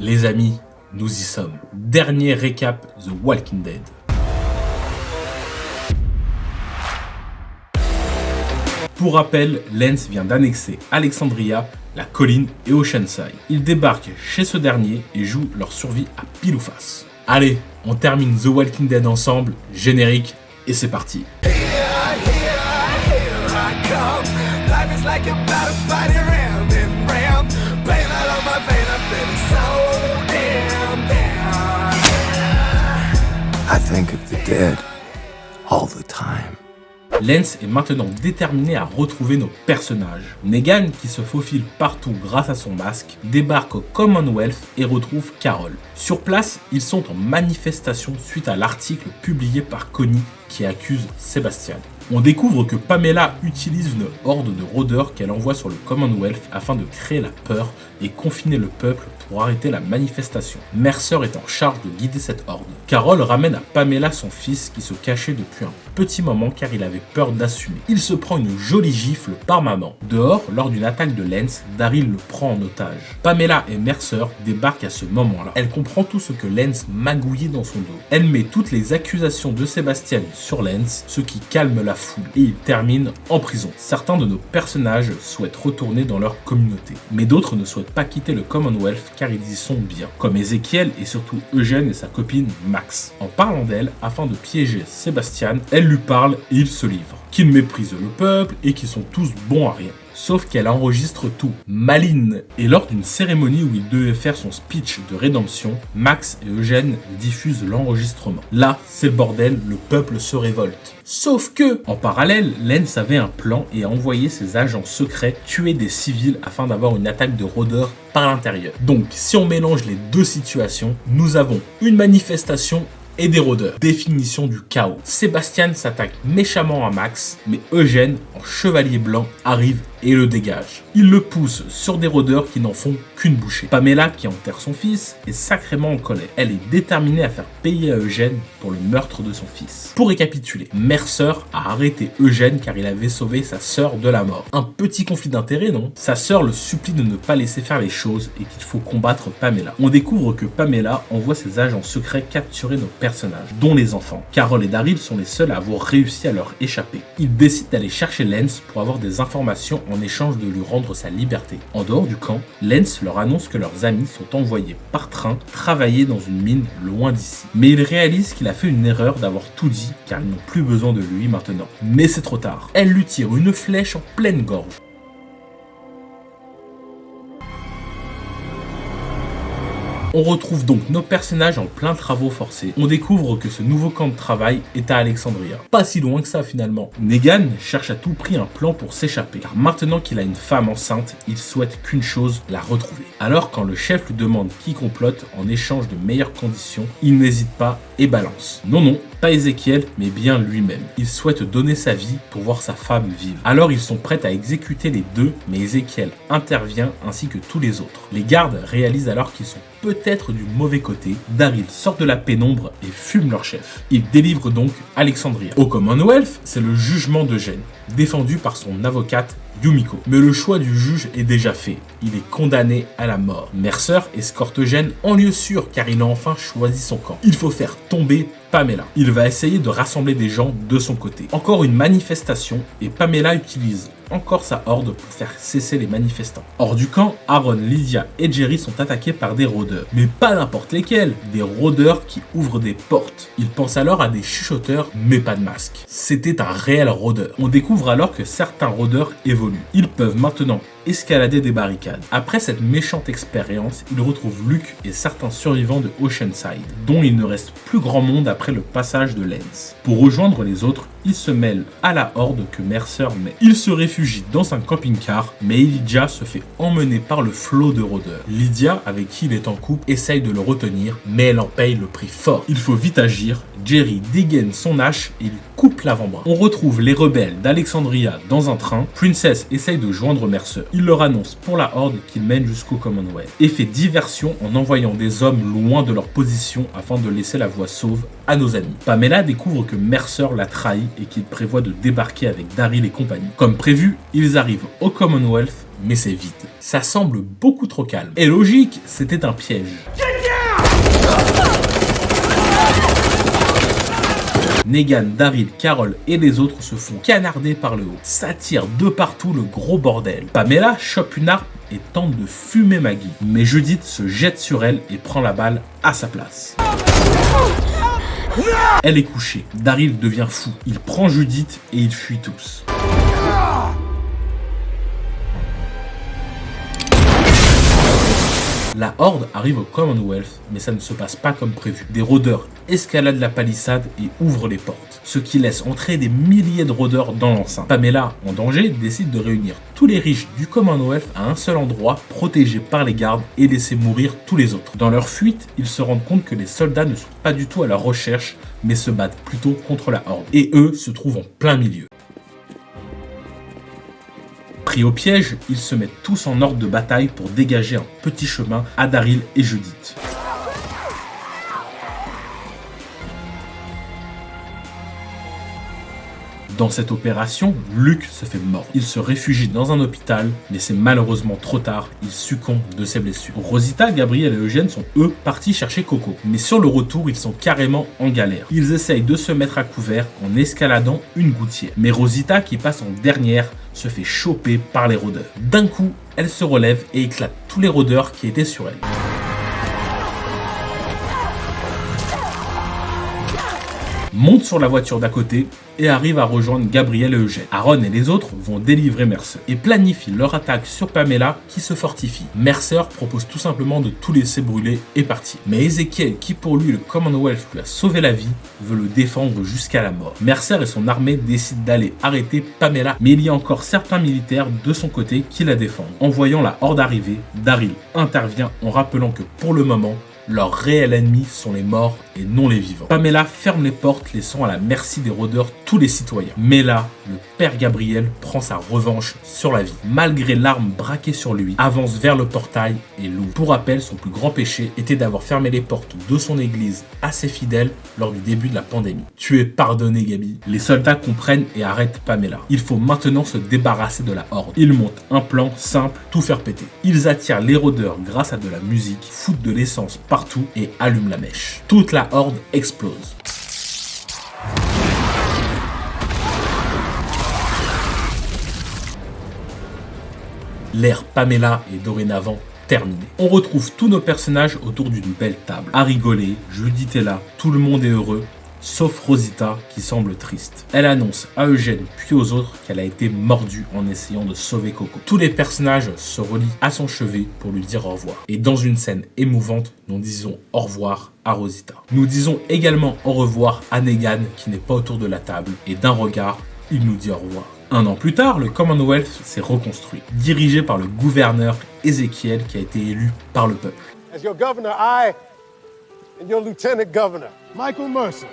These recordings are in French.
Les amis, nous y sommes. Dernier récap The Walking Dead. Pour rappel, Lance vient d'annexer Alexandria, la colline et Oceanside. Ils débarquent chez ce dernier et jouent leur survie à pile ou face. Allez, on termine The Walking Dead ensemble, générique, et c'est parti. I think of the dead all the time. Lance est maintenant déterminé à retrouver nos personnages. Negan, qui se faufile partout grâce à son masque, débarque au Commonwealth et retrouve Carol. Sur place, ils sont en manifestation suite à l'article publié par Connie qui accuse Sebastian. On découvre que Pamela utilise une horde de rôdeurs qu'elle envoie sur le Commonwealth afin de créer la peur et confiner le peuple pour arrêter la manifestation. Mercer est en charge de guider cette horde. Carol ramène à Pamela son fils qui se cachait depuis un petit moment car il avait peur d'assumer. Il se prend une jolie gifle par maman. Dehors, lors d'une attaque de Lance, Daryl le prend en otage. Pamela et Mercer débarquent à ce moment-là. Elle comprend tout ce que Lance magouillait dans son dos. Elle met toutes les accusations de Sebastian sur Lance, ce qui calme la foule, et il termine en prison. Certains de nos personnages souhaitent retourner dans leur communauté, mais d'autres ne souhaitent pas quitter le Commonwealth car ils y sont bien, comme Ezekiel et surtout Eugène et sa copine Max. En parlant d'elle, afin de piéger Sebastian, elle lui parle et il se livre, qu'ils méprisent le peuple et qu'ils sont tous bons à rien. Sauf qu'elle enregistre tout, maline. Et lors d'une cérémonie où il devait faire son speech de rédemption, Max et Eugène diffusent l'enregistrement. Là, c'est le bordel, le peuple se révolte. Sauf que, en parallèle, Lance avait un plan et a envoyé ses agents secrets tuer des civils afin d'avoir une attaque de rôdeurs par l'intérieur. Donc, si on mélange les deux situations, nous avons une manifestation et des rôdeurs. Définition du chaos. Sebastian s'attaque méchamment à Max, mais Eugène, en chevalier blanc, arrive et le dégage. Il le pousse sur des rôdeurs qui n'en font qu'une bouchée. Pamela, qui enterre son fils, est sacrément en colère. Elle est déterminée à faire payer à Eugène pour le meurtre de son fils. Pour récapituler, Mercer a arrêté Eugène car il avait sauvé sa sœur de la mort. Un petit conflit d'intérêts, non? Sa sœur le supplie de ne pas laisser faire les choses et qu'il faut combattre Pamela. On découvre que Pamela envoie ses agents secrets capturer nos personnages, dont les enfants. Carol et Daryl sont les seuls à avoir réussi à leur échapper. Ils décident d'aller chercher Lance pour avoir des informations en échange de lui rendre sa liberté. En dehors du camp, Lance leur annonce que leurs amis sont envoyés par train travailler dans une mine loin d'ici. Mais ils réalisent qu'il a fait une erreur d'avoir tout dit car ils n'ont plus besoin de lui maintenant. Mais c'est trop tard. Elle lui tire une flèche en pleine gorge. On retrouve donc nos personnages en plein travaux forcés. On découvre que ce nouveau camp de travail est à Alexandria. Pas si loin que ça finalement. Negan cherche à tout prix un plan pour s'échapper, car maintenant qu'il a une femme enceinte, il souhaite qu'une chose, la retrouver. Alors quand le chef lui demande qui complote en échange de meilleures conditions, il n'hésite pas et balance. Non, pas Ezekiel, mais bien lui-même. Il souhaite donner sa vie pour voir sa femme vivre. Alors ils sont prêts à exécuter les deux, mais Ezekiel intervient ainsi que tous les autres. Les gardes réalisent alors qu'ils sont peut-être du mauvais côté. Daryl sort de la pénombre et fume leur chef. Il délivre donc Alexandria. Au Commonwealth, c'est le jugement d'Eugène, défendu par son avocate Yumiko. Mais le choix du juge est déjà fait. Il est condamné à la mort. Mercer escorte Eugène en lieu sûr car il a enfin choisi son camp. Il faut faire tomber Pamela. Il va essayer de rassembler des gens de son côté. Encore une manifestation et Pamela utilise encore sa horde pour faire cesser les manifestants. Hors du camp, Aaron, Lydia et Jerry sont attaqués par des rôdeurs. Mais pas n'importe lesquels, des rôdeurs qui ouvrent des portes. Ils pensent alors à des chuchoteurs, mais pas de masque. C'était un réel rôdeur. On découvre alors que certains rôdeurs évoluent. Ils peuvent maintenant escalader des barricades. Après cette méchante expérience, ils retrouvent Luke et certains survivants de Oceanside, dont il ne reste plus grand monde après le passage de Lance. Pour rejoindre les autres, ils se mêlent à la horde que Mercer met. Il se réfugie dans un camping-car, mais Elijah se fait emmener par le flot de rôdeurs. Lydia, avec qui il est en couple, essaye de le retenir, mais elle en paye le prix fort. Il faut vite agir. Jerry dégaine son hache et lui coupe l'avant-bras. On retrouve les rebelles d'Alexandria dans un train. Princess essaye de joindre Mercer. Il leur annonce pour la horde qu'il mène jusqu'au Commonwealth et fait diversion en envoyant des hommes loin de leur position afin de laisser la voie sauve à nos amis. Pamela découvre que Mercer l'a trahi et qu'il prévoit de débarquer avec Daryl et compagnie. Comme prévu, ils arrivent au Commonwealth mais c'est vide. Ça semble beaucoup trop calme. Et logique, c'était un piège. Negan, Daryl, Carol et les autres se font canarder par le haut. Ça tire de partout le gros bordel. Pamela chope une arme et tente de fumer Maggie. Mais Judith se jette sur elle et prend la balle à sa place. Elle est couchée. Daryl devient fou. Il prend Judith et ils fuient tous. La Horde arrive au Commonwealth, mais ça ne se passe pas comme prévu. Des rôdeurs escaladent la palissade et ouvrent les portes, ce qui laisse entrer des milliers de rôdeurs dans l'enceinte. Pamela, en danger, décide de réunir tous les riches du Commonwealth à un seul endroit, protégés par les gardes et laisser mourir tous les autres. Dans leur fuite, ils se rendent compte que les soldats ne sont pas du tout à leur recherche, mais se battent plutôt contre la Horde. Et eux se trouvent en plein milieu. Pris au piège, ils se mettent tous en ordre de bataille pour dégager un petit chemin à Daryl et Judith. Dans cette opération, Luke se fait mordre. Il se réfugie dans un hôpital, mais c'est malheureusement trop tard, il succombe de ses blessures. Rosita, Gabriel et Eugène sont eux partis chercher Coco. Mais sur le retour, ils sont carrément en galère. Ils essayent de se mettre à couvert en escaladant une gouttière. Mais Rosita, qui passe en dernière, se fait choper par les rôdeurs. D'un coup, elle se relève et éclate tous les rôdeurs qui étaient sur elle. Monte sur la voiture d'à côté et arrive à rejoindre Gabriel et Eugène. Aaron et les autres vont délivrer Mercer et planifient leur attaque sur Pamela qui se fortifie. Mercer propose tout simplement de tout laisser brûler et partir. Mais Ezekiel, qui pour lui le Commonwealth lui a sauvé la vie, veut le défendre jusqu'à la mort. Mercer et son armée décident d'aller arrêter Pamela, mais il y a encore certains militaires de son côté qui la défendent. En voyant la horde arriver, Daryl intervient en rappelant que pour le moment, leur réel ennemi sont les morts et non les vivants. Pamela ferme les portes, laissant à la merci des rôdeurs tous les citoyens. Mais là, le père Gabriel prend sa revanche sur la vie. Malgré l'arme braquée sur lui, avance vers le portail et l'ouvre. Pour rappel, son plus grand péché était d'avoir fermé les portes de son église à ses fidèles lors du début de la pandémie. Tu es pardonné, Gabi. Les soldats comprennent et arrêtent Pamela. Il faut maintenant se débarrasser de la horde. Ils montent un plan simple, tout faire péter. Ils attirent les rôdeurs grâce à de la musique, foutent de l'essence partout et allument la mèche. Toute la horde explose. L'ère Pamela est dorénavant terminée. On retrouve tous nos personnages autour d'une belle table, à rigoler. Judith est là, tout le monde est heureux, sauf Rosita qui semble triste. Elle annonce à Eugène puis aux autres qu'elle a été mordue en essayant de sauver Coco. Tous les personnages se relient à son chevet pour lui dire au revoir. Et dans une scène émouvante, nous disons au revoir à Rosita. Nous disons également au revoir à Negan qui n'est pas autour de la table et d'un regard, il nous dit au revoir. Un an plus tard, le Commonwealth s'est reconstruit, dirigé par le gouverneur Ezekiel qui a été élu par le peuple. As your governor, I and your lieutenant governor, Michael Mercer.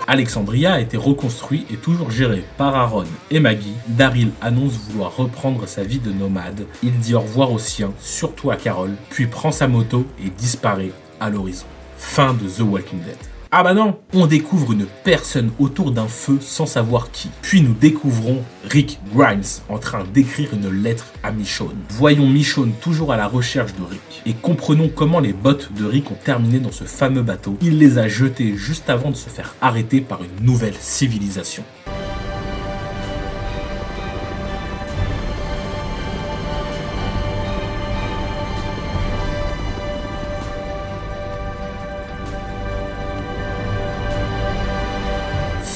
Alexandria a été reconstruit et toujours géré par Aaron et Maggie. Daryl annonce vouloir reprendre sa vie de nomade. Il dit au revoir aux siens, surtout à Carol, puis prend sa moto et disparaît à l'horizon. Fin de The Walking Dead. Ah bah non, on découvre une personne autour d'un feu sans savoir qui. Puis nous découvrons Rick Grimes en train d'écrire une lettre à Michonne. Voyons Michonne toujours à la recherche de Rick et comprenons comment les bottes de Rick ont terminé dans ce fameux bateau. Il les a jetés juste avant de se faire arrêter par une nouvelle civilisation.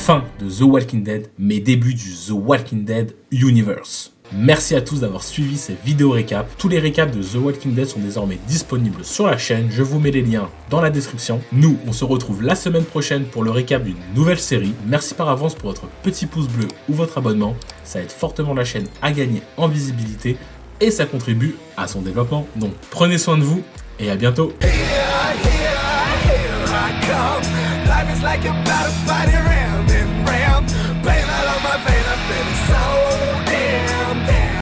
Fin de The Walking Dead, mais début du The Walking Dead Universe. Merci à tous d'avoir suivi ces vidéos récap. Tous les récaps de The Walking Dead sont désormais disponibles sur la chaîne. Je vous mets les liens dans la description. Nous, on se retrouve la semaine prochaine pour le récap d'une nouvelle série. Merci par avance pour votre petit pouce bleu ou votre abonnement. Ça aide fortement la chaîne à gagner en visibilité et ça contribue à son développement. Donc prenez soin de vous et à bientôt. Life is like a battle fighting round and round. Pain out of my vein, I'm feeling so